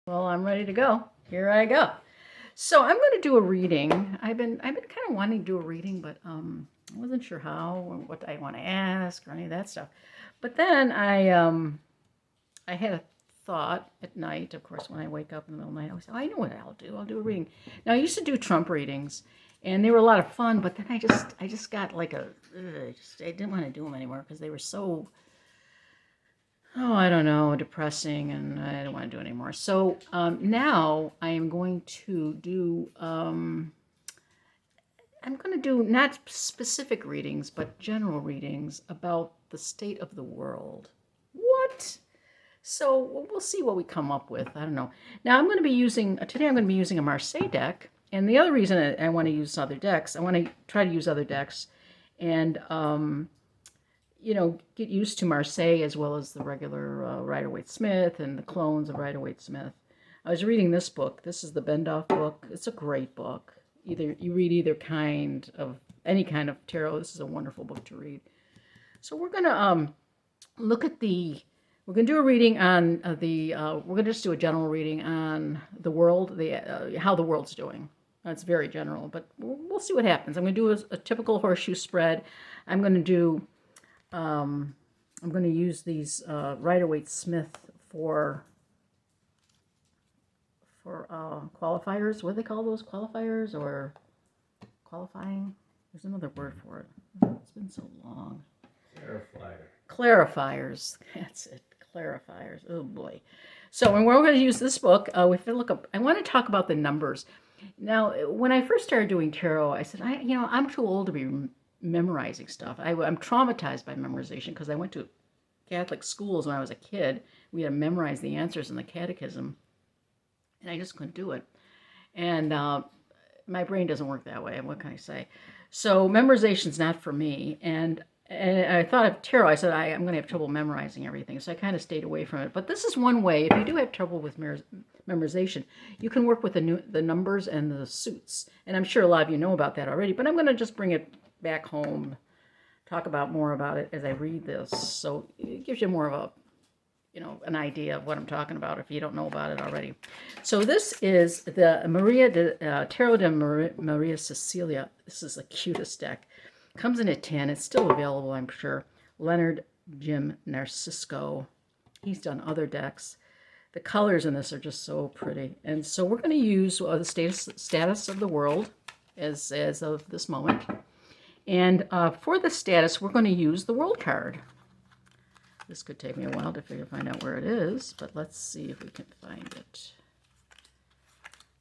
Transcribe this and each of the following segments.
Well, I'm ready to go. Here I go. So I'm going to do a reading. I've been kind of wanting to do a reading, but I wasn't sure how or what I want to ask or any of that stuff. But then I had a thought at night. Of course, when I wake up in the middle of the night, I was, I know what I'll do. I'll do a reading. Now I used to do Trump readings, and they were a lot of fun. But then I just got like I didn't want to do them anymore because they were so, oh, I don't know, depressing, and I don't want to do it anymore. So now I am going to do, I'm going to do not specific readings, but general readings about the state of the world. What? So we'll see what we come up with. I don't know. Now I'm going to be using, today I'm going to be using a Marseille deck. And the other reason I want to use other decks, I want to try to use other decks and, get used to Marseille as well as the regular Rider-Waite-Smith and the clones of Rider-Waite-Smith. I was reading this book. This is the Bendoff book. It's a great book. Either you read any kind of tarot. This is a wonderful book to read. So we're gonna look at we're gonna do a reading on we're gonna just do a general reading on the world, how the world's doing. It's very general, but we'll see what happens. I'm gonna do a typical horseshoe spread. I'm gonna use these Rider-Waite-Smith for qualifiers. What do they call those? Qualifiers or qualifying? There's another word for it. It's been so long. Clarifiers. That's it. Clarifiers. Oh boy. So when we're going to use this book, we have to look up. I want to talk about the numbers. Now, when I first started doing tarot, I said, I'm too old to be memorizing stuff. I'm traumatized by memorization because I went to Catholic schools when I was a kid. We had to memorize the answers in the catechism, and I just couldn't do it. And my brain doesn't work that way. What can I say? So memorization's not for me. And I thought of tarot. I said I'm going to have trouble memorizing everything, so I kind of stayed away from it. But this is one way. If you do have trouble with memorization, you can work with the numbers and the suits. And I'm sure a lot of you know about that already. But I'm going to just bring it back home, talk more about it as I read this. So it gives you more of a an idea of what I'm talking about if you don't know about it already. So this is the Tarot de Maria Cecilia. This is the cutest deck. Comes in at 10. It's still available, I'm sure. Leonard Jim Narcisco. He's done other decks. The colors in this are just so pretty. And so we're going to use the status of the world as of this moment. And for the status, we're going to use the world card. This could take me a while to find out where it is, but let's see if we can find it.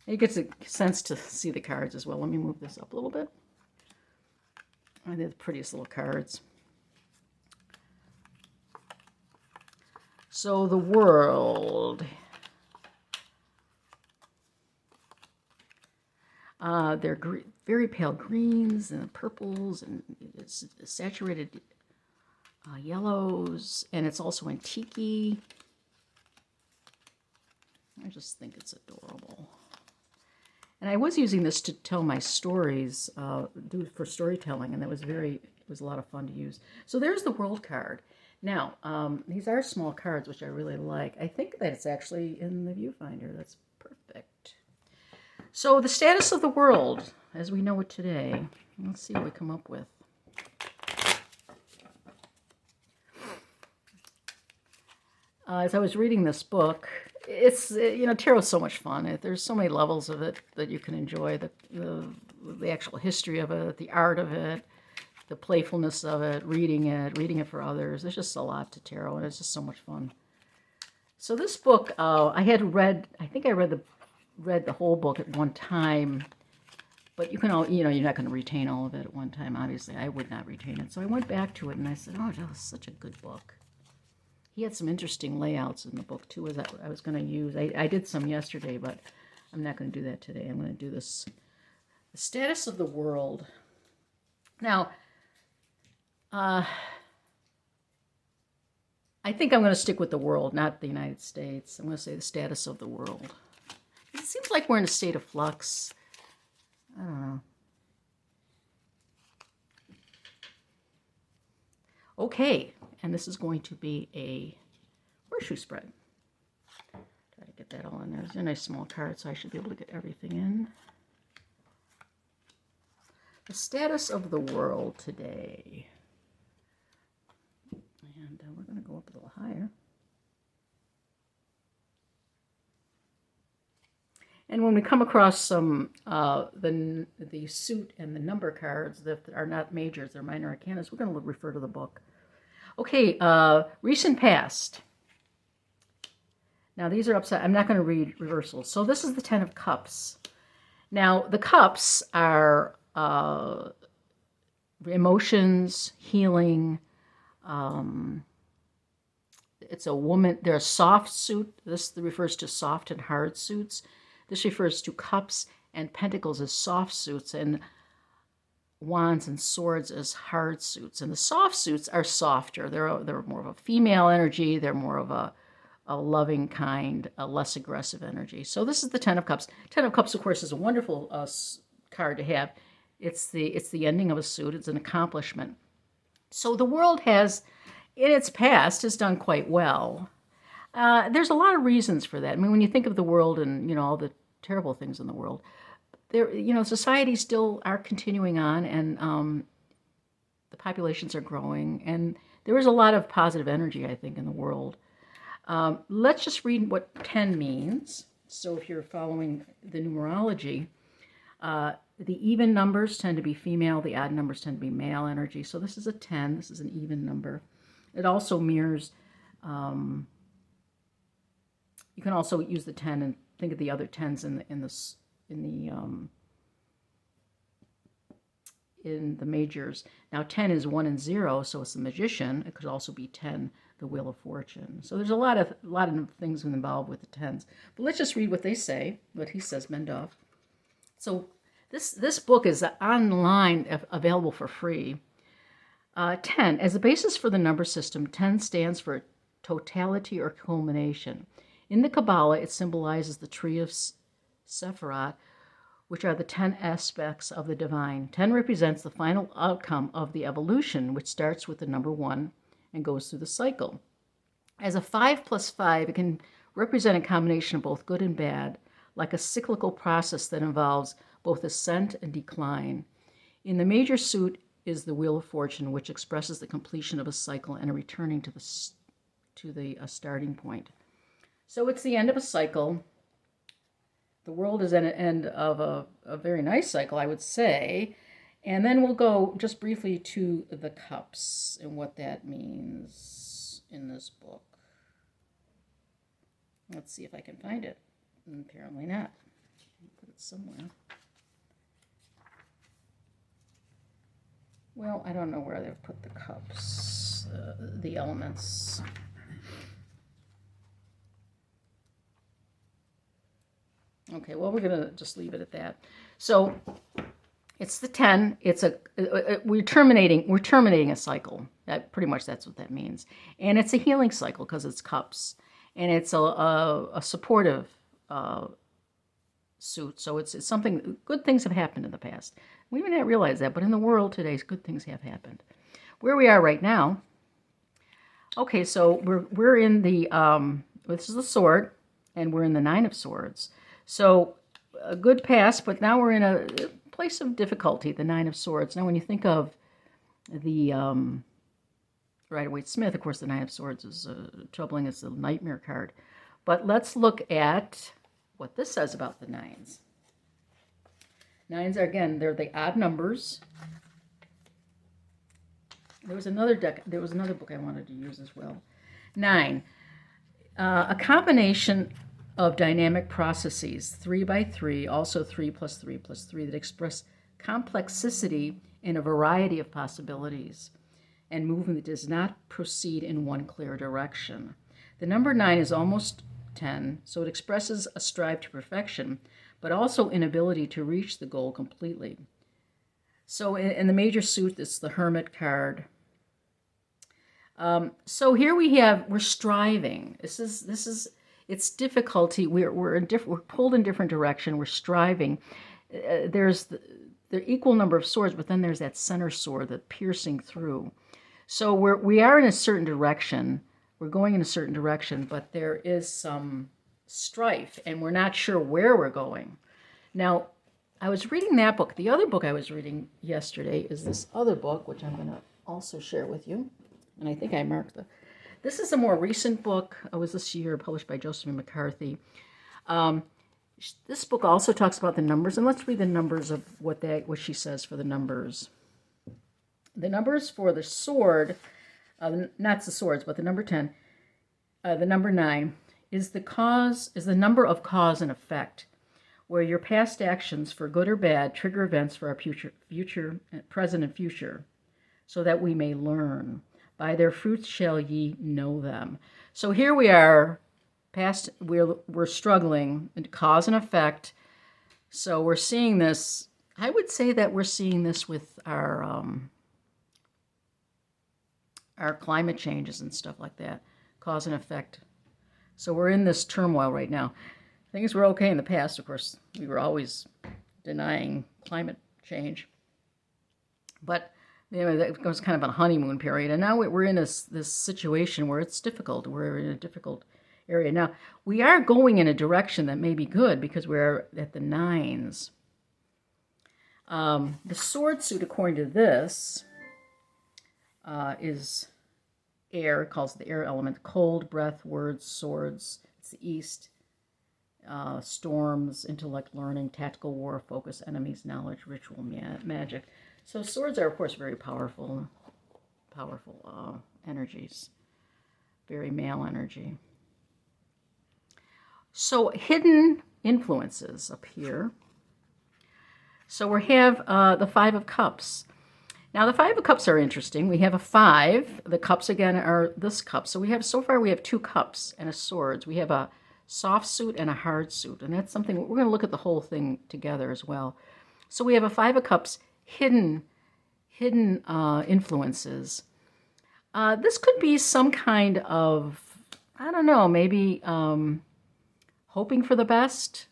It gets a sense to see the cards as well. Let me move this up a little bit. Oh, they're the prettiest little cards. So the world. They're very pale greens and purples and it's saturated yellows, and it's also in tiki. I just think it's adorable. And I was using this to tell my stories, for storytelling, and it was a lot of fun to use. So there's the world card. Now, these are small cards, which I really like. I think that it's actually in the viewfinder. That's perfect. So the status of the world, as we know it today. Let's see what we come up with. As I was reading this book, it's, tarot's so much fun. There's so many levels of it that you can enjoy. The actual history of it, the art of it, the playfulness of it, reading it for others. There's just a lot to tarot, and it's just so much fun. So this book, I think I read the whole book at one time, but you're not going to retain all of it at one time. Obviously, I would not retain it. So I went back to it, and I said, oh, that was such a good book. He had some interesting layouts in the book, too, as I was going to use. I did some yesterday, but I'm not going to do that today. I'm going to do this. The status of the world. Now, I think I'm going to stick with the world, not the United States. I'm going to say the status of the world. It seems like we're in a state of flux. I don't know. Okay, and this is going to be a horseshoe spread. Try to to get that all in there. It's a nice small card, so I should be able to get everything in. The status of the world today. And we're going to go up a little higher. And when we come across some the suit and the number cards that are not majors, they're minor arcanas, we're going to refer to the book. Okay, recent past. Now these are upside. I'm not going to read reversals. So this is the Ten of Cups. Now the cups are emotions, healing. It's a woman. They're a soft suit. This refers to soft and hard suits. This refers to cups and pentacles as soft suits and wands and swords as hard suits. And the soft suits are softer. They're more of a female energy. They're more of a loving kind, a less aggressive energy. So this is the Ten of Cups. Ten of Cups, of course, is a wonderful card to have. It's the ending of a suit. It's an accomplishment. So the world has, in its past, has done quite well. There's a lot of reasons for that. I mean, when you think of the world and, all the terrible things in the world, societies still are continuing on, and the populations are growing, and there is a lot of positive energy, I think, in the world. Let's just read what 10 means. So if you're following the numerology, the even numbers tend to be female, the odd numbers tend to be male energy. So this is a 10, this is an even number. It also mirrors, you can also use the 10 and think of the other 10s in the majors. Now 10 is 1 and 0, so it's the Magician. It could also be 10, the Wheel of Fortune. So there's a lot of things involved with the 10s. But let's just read what they say, what he says, Mendoff. So this book is online, available for free. 10, as a basis for the number system, 10 stands for totality or culmination. In the Kabbalah, it symbolizes the tree of Sephirot, which are the 10 aspects of the divine. 10 represents the final outcome of the evolution, which starts with the number 1 and goes through the cycle. As a 5 plus 5, it can represent a combination of both good and bad, like a cyclical process that involves both ascent and decline. In the major suit is the Wheel of Fortune, which expresses the completion of a cycle and a returning to the starting point. So it's the end of a cycle. The world is at an end of a very nice cycle, I would say. And then we'll go just briefly to the cups and what that means in this book. Let's see if I can find it. Apparently not. Put it somewhere. Well, I don't know where they've put the cups, the elements. Okay, well, we're going to just leave it at that. So it's the 10. It's we're terminating a cycle. Pretty much that's what that means. And it's a healing cycle because it's cups. And it's a supportive suit. So it's something, good things have happened in the past. We may not realize that, but in the world today, good things have happened. Where we are right now, okay, so we're in the, this is the sword, and we're in the 9 of Swords. So a good past, but now we're in a place of difficulty, the 9 of Swords. Now when you think of the Rider-Waite-Smith, of course the 9 of Swords is troubling, it's a nightmare card. But let's look at what this says about the 9s. 9s are, again, they're the odd numbers. There was another book I wanted to use as well. 9, a combination of dynamic processes, 3 by 3, also 3 plus 3 plus 3, that express complexity in a variety of possibilities, and movement that does not proceed in one clear direction. The number 9 is almost 10, so it expresses a strive to perfection, but also inability to reach the goal completely. So in the major suit, it's the Hermit card. So here we're striving. It's difficulty. We're pulled in different direction. We're striving. There's the equal number of swords, but then there's that center sword that's piercing through. So we are in a certain direction. We're going in a certain direction, but there is some strife, and we're not sure where we're going. Now, I was reading that book. The other book I was reading yesterday is this other book, which I'm going to also share with you. And I think I marked this is a more recent book. It was this year, published by Josephine McCarthy. This book also talks about the numbers, and let's read the numbers of what she says for the numbers. The numbers for the sword, not the swords, but the number 10, the number 9, is the number of cause and effect, where your past actions, for good or bad, trigger events for our future, present and future, so that we may learn. By their fruits shall ye know them. So here we are, we're struggling, and cause and effect. So we're seeing this. I would say that we're seeing this with our climate changes and stuff like that, cause and effect. So we're in this turmoil right now. Things were okay in the past, of course. We were always denying climate change, but that was kind of a honeymoon period. And now we're in this situation where it's difficult. We're in a difficult area. Now, we are going in a direction that may be good because we're at the 9s. The sword suit, according to this, is air. It calls it the air element. Cold, breath, words, swords. It's the east. Storms, intellect, learning, tactical war, focus, enemies, knowledge, ritual, magic. So swords are, of course, very powerful energies. Very male energy. So hidden influences up here. So we have the 5 of Cups. Now the 5 of Cups are interesting. We have a 5. The cups again are this cup. So we have 2 cups and a swords. We have a soft suit and a hard suit, and that's something we're going to look at the whole thing together as well. So we have a 5 of Cups, hidden influences. This could be some kind of, I don't know, maybe hoping for the best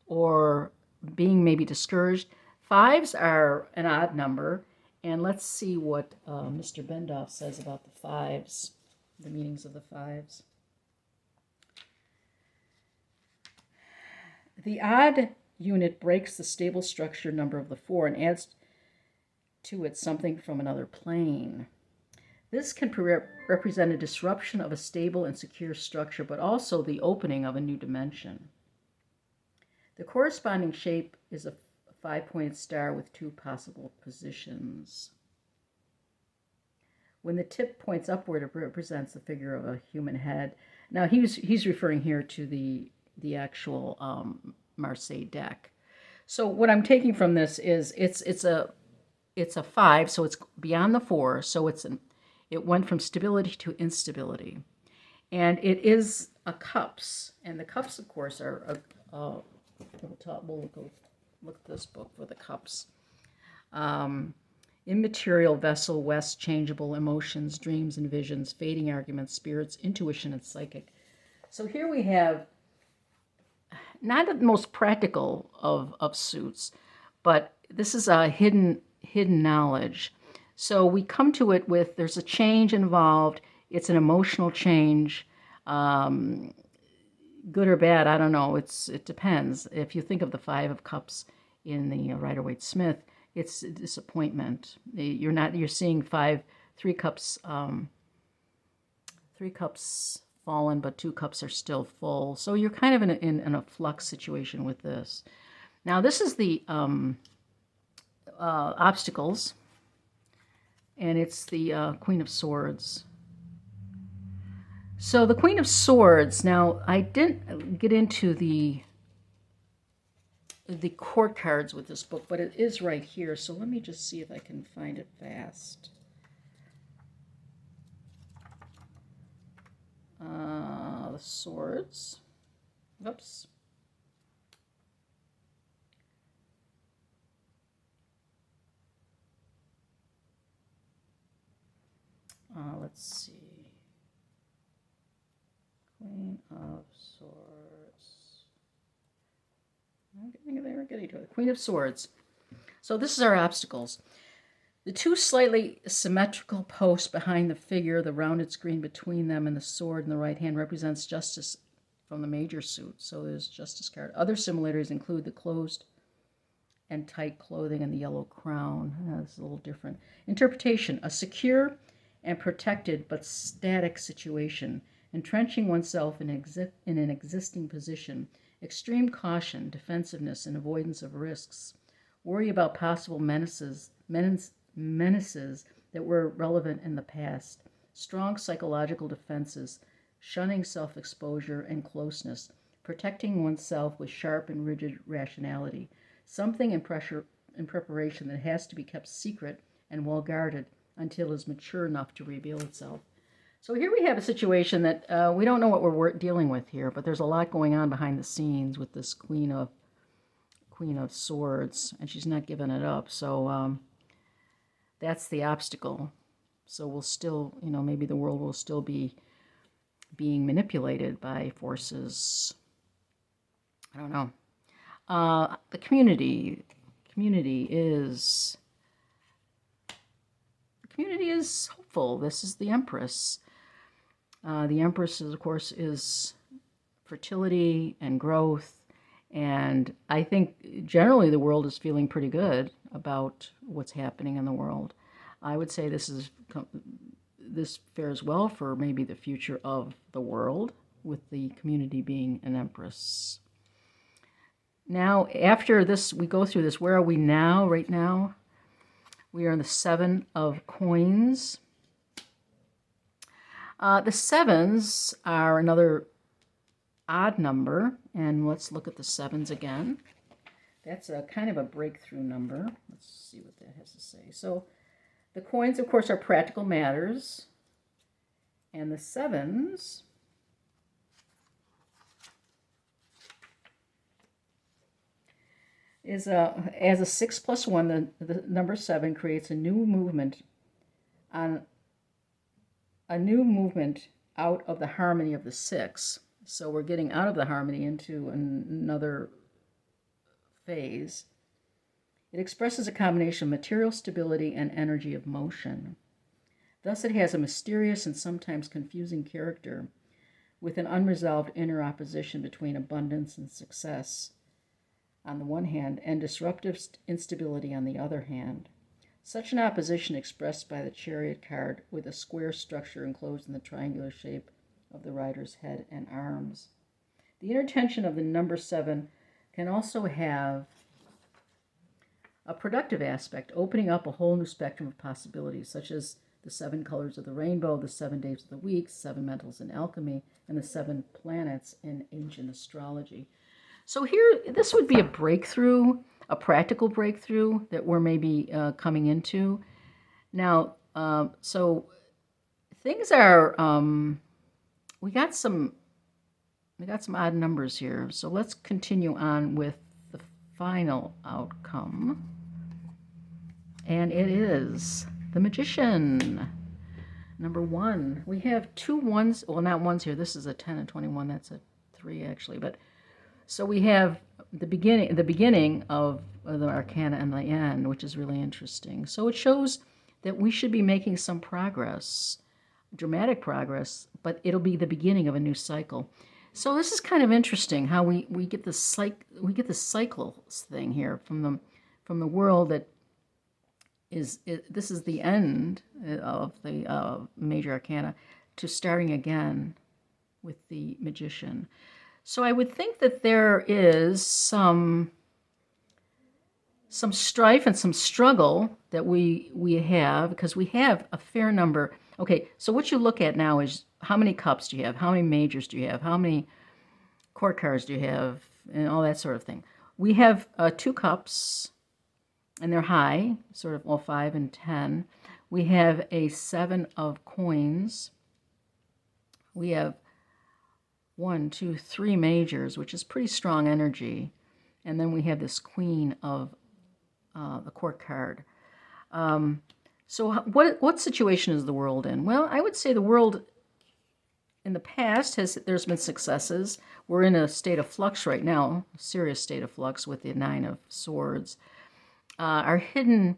or being maybe discouraged. 5s are an odd number, and let's see what Mr. Bendoff says about the 5s, the meanings of the 5s. The odd unit breaks the stable structure number of the 4 and adds to it something from another plane. This can represent a disruption of a stable and secure structure, but also the opening of a new dimension. The corresponding shape is a 5-pointed star with 2 possible positions. When the tip points upward, it represents the figure of a human head. Now he's referring here to the actual Marseille deck. So what I'm taking from this is it's a 5, so it's beyond the 4, so it went from stability to instability, and it is a cups, and the cups, of course, are we'll look at this book for the cups. Immaterial vessel, west, changeable, emotions, dreams and visions, fading arguments, spirits, intuition, and psychic. So here we have not the most practical of suits, but this is a hidden knowledge. So we come to it with, there's a change involved. It's an emotional change. Good or bad, I don't know. It depends. If you think of the 5 of Cups in the Rider-Waite-Smith, it's disappointment. You're seeing 3 cups, 3 cups fallen, but 2 cups are still full. So you're kind of in a flux situation with this. Now this is the obstacles, and it's the Queen of Swords. So the Queen of Swords, now I didn't get into the court cards with this book, but it is right here. So let me just see if I can find it fast. The swords. Oops. Let's see. Queen of Swords. We're getting to it. Queen of Swords. So this is our obstacles. The 2 slightly symmetrical posts behind the figure, the rounded screen between them, and the sword in the right hand represents justice from the major suit. So there's Justice card. Other similarities include the closed and tight clothing and the yellow crown. This is a little different. Interpretation: a secure and protected but static situation, entrenching oneself in an existing position, extreme caution, defensiveness, and avoidance of risks, worry about possible menaces that were relevant in the past, strong psychological defenses, shunning self-exposure and closeness, protecting oneself with sharp and rigid rationality, something in preparation that has to be kept secret and well guarded until it is mature enough to reveal itself. So here we have a situation that we don't know what we're dealing with here, but there's a lot going on behind the scenes with this Queen of Swords, and she's not giving it up. So that's the obstacle. So we'll still, maybe the world will still be being manipulated by forces. I don't know. The community is hopeful. This is the Empress. The Empress, of course, is fertility and growth, and I think generally the world is feeling pretty good about what's happening in the world. I would say this fares well for maybe the future of the world, with the community being an Empress. Now, after this, we go through this. Where are we now? Right now, we are in the 7 of Coins. The 7s are another odd number, and let's look at the 7s again. That's a kind of a breakthrough number. Let's see what that has to say. So the coins, of course, are practical matters, and the 7s is as a 6 plus 1, the number 7 creates a new movement out of the harmony of the 6. So we're getting out of the harmony into another phase. It expresses a combination of material stability and energy of motion. Thus it has a mysterious and sometimes confusing character, with an unresolved inner opposition between abundance and success on the one hand, and disruptive instability on the other hand. Such an opposition expressed by the Chariot card, with a square structure enclosed in the triangular shape of the rider's head and arms. The inner tension of the number 7 can also have a productive aspect, opening up a whole new spectrum of possibilities, such as the 7 colors of the rainbow, the 7 days of the week, 7 metals in alchemy, and the 7 planets in ancient astrology. So here, this would be a breakthrough, a practical breakthrough that we're maybe coming into. Now, so things are, we got some odd numbers here. So let's continue on with the final outcome. And it is the Magician. Number 1. We have 2 ones. Well, not ones here. This is a 10 and 21. That's a 3 actually. But so we have the beginning of the Arcana and the end, which is really interesting. So it shows that we should be making some progress, dramatic progress, but it'll be the beginning of a new cycle. So this is kind of interesting how we get the cycles thing here from the world that is this is the end of the major arcana to starting again with the Magician. So I would think that there is some strife and some struggle that we have, because we have a fair number. Okay, so what you look at now is how many cups do you have, how many majors do you have, how many court cards do you have, and all that sort of thing. We have 2 cups, and they're high, sort of, well, 5 and 10. We have a 7 of coins. We have 1, 2, 3 majors, which is pretty strong energy. And then we have this Queen of the court card. So what situation is the world in? Well, I would say the world in the past there's been successes. We're in a state of flux right now, a serious state of flux with the 9 of Swords. Our hidden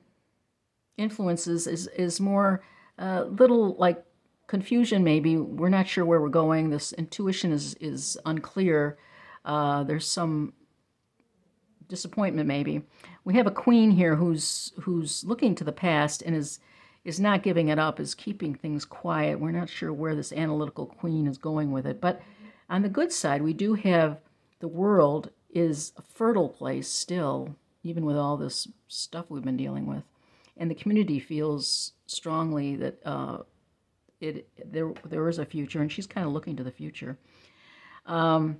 influences is more little like confusion maybe. We're not sure where we're going. This intuition is unclear. There's some disappointment maybe. We have a queen here who's looking to the past and is not giving it up, is keeping things quiet. We're not sure where this analytical queen is going with it. But on the good side, we do have the world is a fertile place still, even with all this stuff we've been dealing with. And the community feels strongly that there is a future, and she's kind of looking to the future. Some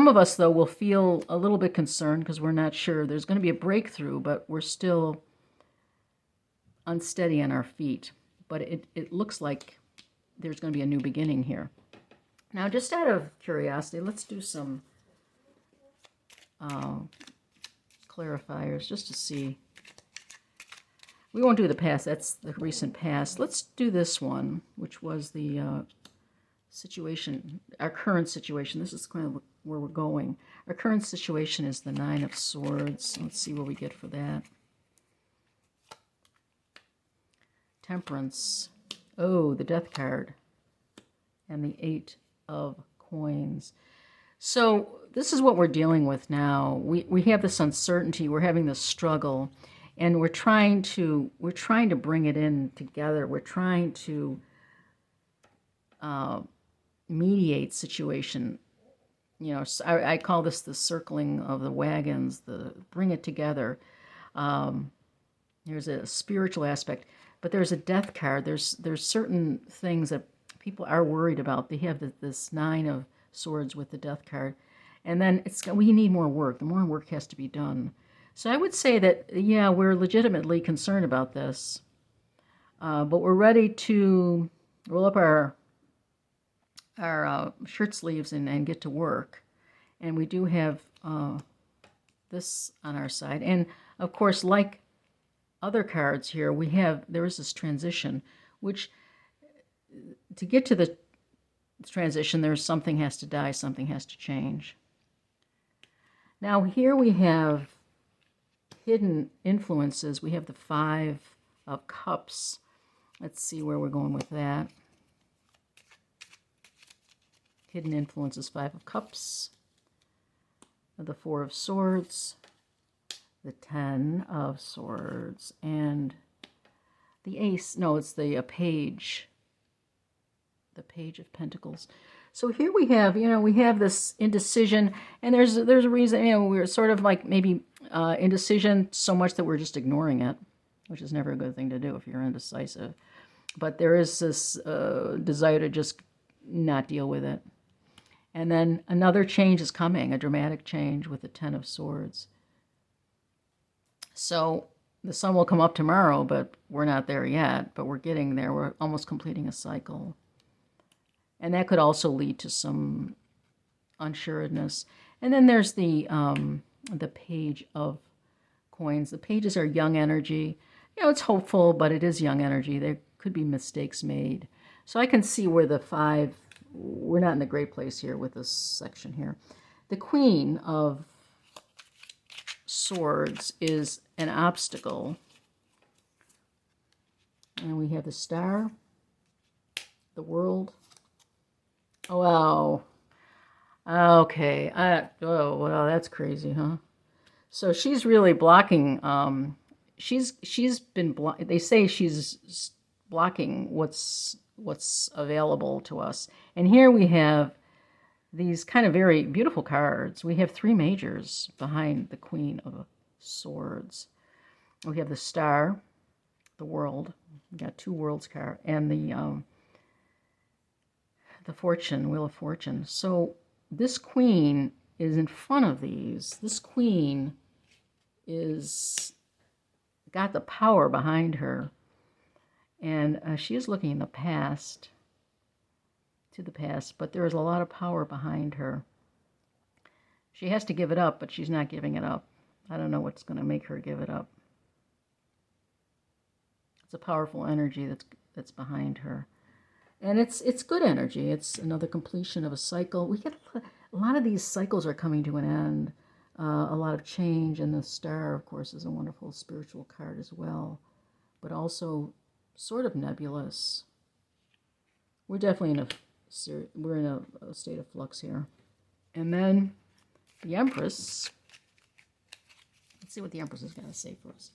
of us, though, will feel a little bit concerned because we're not sure. There's going to be a breakthrough, but we're still unsteady on our feet. But it looks like there's going to be a new beginning here. Now, just out of curiosity, let's do some clarifiers just to see. We won't do the past. That's the recent past. Let's do this one, which was the situation, our current situation. This is kind of where we're going. Our current situation is the Nine of Swords. Let's see what we get for that. Temperance. Oh, the Death card. And the Eight of Coins. So this is what we're dealing with now. We have this uncertainty. We're having this struggle. And we're trying to bring it in together. We're trying to mediate situation. You know, I call this the circling of the wagons, the bring it together. There's a spiritual aspect, but there's a Death card. There's certain things that people are worried about. They have this Nine of Swords with the Death card, and then we need more work. The more work has to be done. So I would say that, yeah, we're legitimately concerned about this, but we're ready to roll up our shirt sleeves and get to work. And we do have this on our side. And, of course, like other cards here, there is this transition, which to get to the transition, something has to die, something has to change. Now, here we have hidden influences. We have the Five of Cups. Let's see where we're going with that. Hidden influences, Five of Cups, the Four of Swords, the Ten of Swords, and the Ace. No, it's the Page. The Page of Pentacles. So here we have this indecision, and there's a reason. We're sort of like maybe indecision so much that we're just ignoring it, which is never a good thing to do if you're indecisive. But there is this desire to just not deal with it. And then another change is coming, a dramatic change with the Ten of Swords. So the sun will come up tomorrow, but we're not there yet. But we're getting there. We're almost completing a cycle. And that could also lead to some unsureness. And then there's the Page of Coins. The pages are young energy. It's hopeful, but it is young energy. There could be mistakes made. So I can see where the five, we're not in a great place here with this section here. The Queen of Swords is an obstacle. And we have the Star, the World. Oh, wow. Okay. Oh, well, that's crazy, huh? So she's really blocking. She's been. They say she's blocking what's available to us. And here we have these kind of very beautiful cards. We have three majors behind the Queen of Swords. We have the Star, the World. We got two Worlds card, and the Fortune, Wheel of Fortune. So this Queen is in front of these. This Queen is got the power behind her, and she is looking in the past, to the past, but there is a lot of power behind her. She has to give it up, but she's not giving it up. I don't know what's going to make her give it up. It's a powerful energy that's behind her. And it's good energy. It's another completion of a cycle. We get a lot of these cycles are coming to an end. A lot of change, and the Star, of course, is a wonderful spiritual card as well, but also sort of nebulous. We're definitely in a state of flux here. And then the Empress. Let's see what the Empress is going to say for us.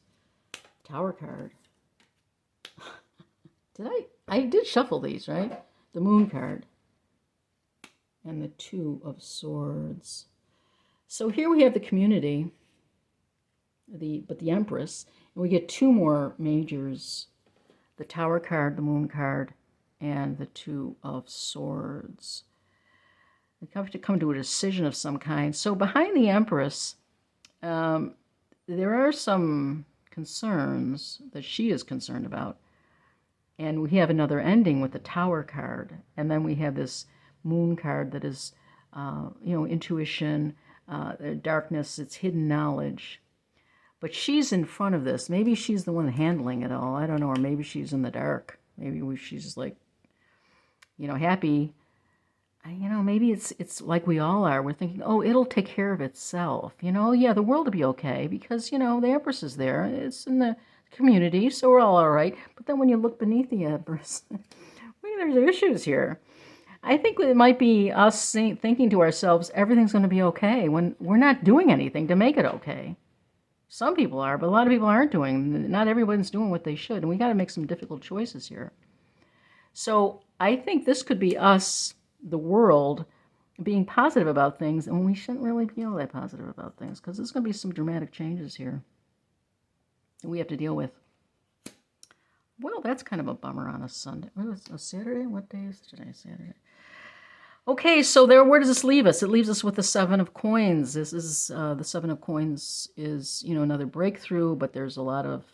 Tower card. I did shuffle these, right? The Moon card. And the Two of Swords. So here we have the community, but the Empress, and we get two more majors, the Tower card, the Moon card, and the Two of Swords. We have to come to a decision of some kind. So behind the Empress, there are some concerns that she is concerned about. And we have another ending with the Tower card. And then we have this Moon card that is, intuition, darkness, it's hidden knowledge. But she's in front of this. Maybe she's the one handling it all. I don't know. Or maybe she's in the dark. Maybe she's like, happy. Maybe it's like we all are. We're thinking, oh, it'll take care of itself. Yeah, the world will be okay because, the Empress is there. It's in the community, so we're all right. But then when you look beneath the Empress, there's issues here. I think it might be us thinking to ourselves, everything's going to be okay when we're not doing anything to make it okay. Some people are, but a lot of people aren't doing. Not everyone's doing what they should, and we got to make some difficult choices here. So I think this could be us, the world, being positive about things, and we shouldn't really feel that positive about things because there's going to be some dramatic changes here that we have to deal with. Well, that's kind of a bummer on a Sunday. What is a Saturday? What day is today? Saturday. Okay, so where does this leave us? It leaves us with the Seven of Coins. This is the Seven of Coins is another breakthrough, but there's a lot of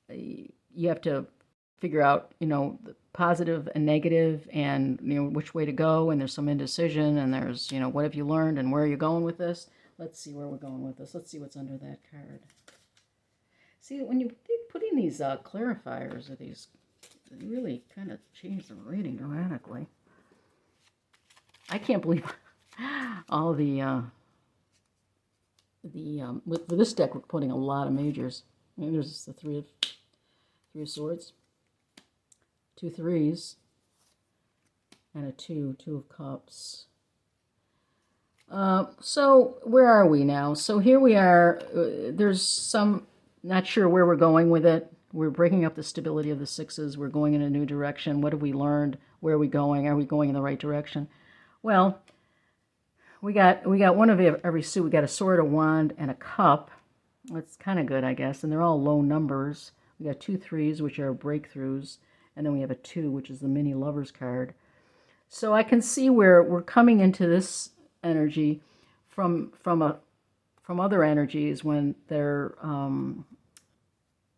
you have to figure out the positive and negative, and which way to go. And there's some indecision, and there's what have you learned, and where are you going with this? Let's see where we're going with this. Let's see what's under that card. See, when you putting these clarifiers, these really kind of change the reading dramatically. I can't believe all with this deck we're putting a lot of majors. There's the three of Swords, 2 threes, and a two of Cups. So where are we now? So here we are. There's some. Not sure where we're going with it. We're breaking up the stability of the sixes. We're going in a new direction. What have we learned? Where are we going? Are we going in the right direction? Well, we got one of every suit. We got a sword, a wand, and a cup. That's kind of good, I guess. And they're all low numbers. We got 2 threes, which are breakthroughs, and then we have a 2, which is the mini lovers card. So I can see where we're coming into this energy from other energies when they're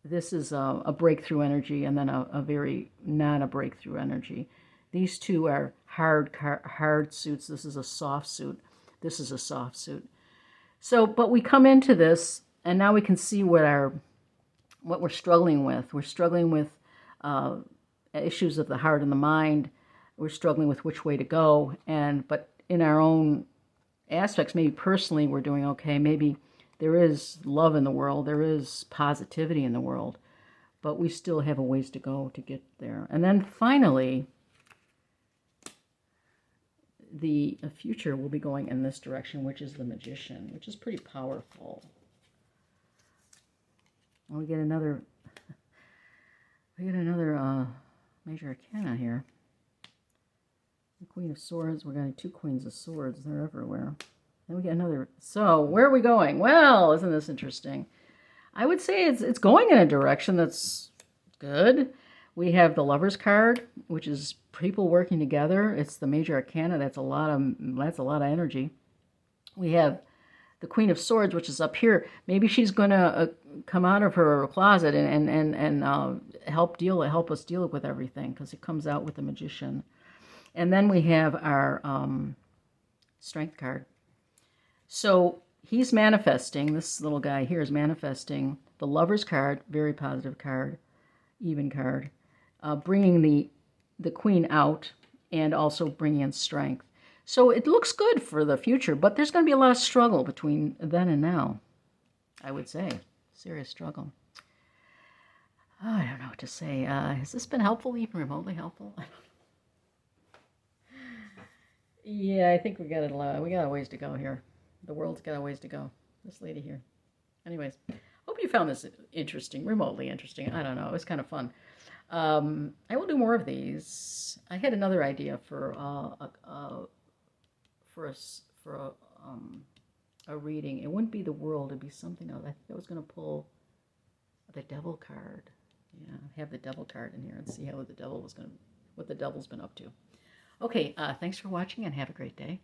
this is a breakthrough energy, and then a very not a breakthrough energy. These two are hard suits. This is a soft suit. This is a soft suit. So, but we come into this, and now we can see what we're struggling with. We're struggling with issues of the heart and the mind. We're struggling with which way to go, but in our own aspects, maybe personally we're doing okay. Maybe there is love in the world, there is positivity in the world, but we still have a ways to go to get there. And then finally, the future will be going in this direction, which is the Magician, which is pretty powerful. And we get another major arcana here. The Queen of Swords. We're getting 2 Queens of Swords. They're everywhere. Then we get another. So where are we going? Well, isn't this interesting? I would say it's going in a direction that's good. We have the Lovers card, which is people working together. It's the major arcana. That's a lot of energy. We have the Queen of Swords, which is up here. Maybe she's going to come out of her closet and help us deal with everything, because it comes out with the Magician. And then we have our Strength card. So he's manifesting, this little guy here is manifesting the Lover's card, very positive card, even card, bringing the Queen out and also bringing in strength. So it looks good for the future, but there's going to be a lot of struggle between then and now, I would say. Serious struggle. Oh, I don't know what to say. Has this been helpful, even remotely helpful? Yeah, I think we got a ways to go here. The world's got a ways to go. This lady here. Anyways, hope you found this interesting, remotely interesting. I don't know. It was kind of fun. I will do more of these. I had another idea for a reading. It wouldn't be the world. It'd be something else. I think I was going to pull the devil card. Yeah, have the devil card in here and see what the devil's been up to. Okay, thanks for watching and have a great day.